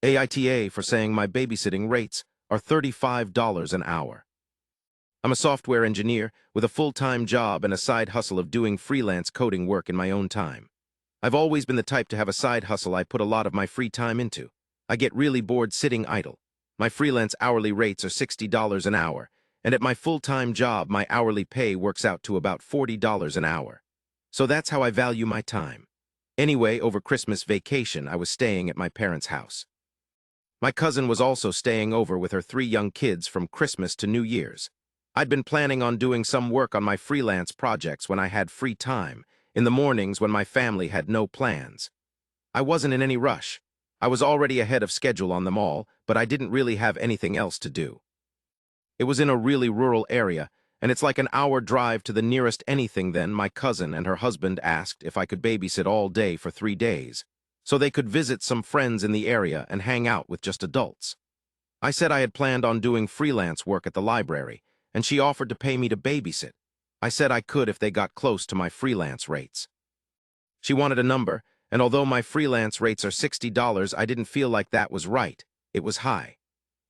AITA for saying my babysitting rates are $35 an hour. I'm a software engineer with a full-time job and a side hustle of doing freelance coding work in my own time. I've always been the type to have a side hustle I put a lot of my free time into. I get really bored sitting idle. My freelance hourly rates are $60 an hour, and at my full-time job my hourly pay works out to about $40 an hour. So that's how I value my time. Anyway, over Christmas vacation I was staying at my parents' house. My cousin was also staying over with her 3 young kids from Christmas to New Year's. I'd been planning on doing some work on my freelance projects when I had free time, in the mornings when my family had no plans. I wasn't in any rush. I was already ahead of schedule on them all, but I didn't really have anything else to do. It was in a really rural area, and it's like an hour drive to the nearest anything. Then my cousin and her husband asked if I could babysit all day for 3 days, so they could visit some friends in the area and hang out with just adults. I said I had planned on doing freelance work at the library, and she offered to pay me to babysit. I said I could if they got close to my freelance rates. She wanted a number, and although my freelance rates are $60, I didn't feel like that was right. It was high.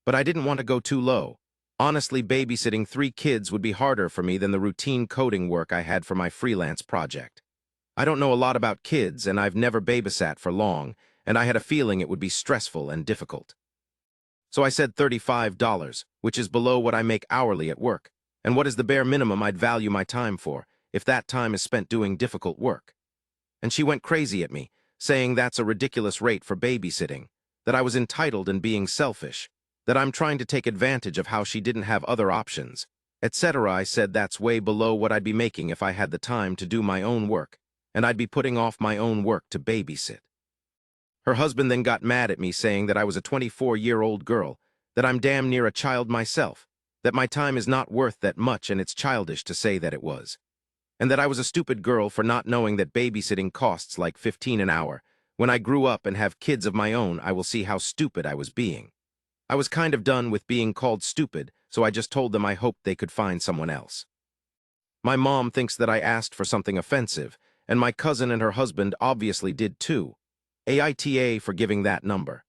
But I didn't want to go too low. Honestly, babysitting 3 kids would be harder for me than the routine coding work I had for my freelance project. I don't know a lot about kids, and I've never babysat for long, and I had a feeling it would be stressful and difficult. So I said $35, which is below what I make hourly at work, and what is the bare minimum I'd value my time for, if that time is spent doing difficult work. And she went crazy at me, saying that's a ridiculous rate for babysitting, that I was entitled and being selfish, that I'm trying to take advantage of how she didn't have other options, etc. I said that's way below what I'd be making if I had the time to do my own work, and I'd be putting off my own work to babysit. Her husband then got mad at me, saying that I was a 24-year-old girl, that I'm damn near a child myself, that my time is not worth that much and it's childish to say that it was, and that I was a stupid girl for not knowing that babysitting costs like $15 an hour. When I grew up and have kids of my own, I will see how stupid I was being. I was kind of done with being called stupid, so I just told them I hoped they could find someone else. My mom thinks that I asked for something offensive, and my cousin and her husband obviously did too. AITA for giving that number.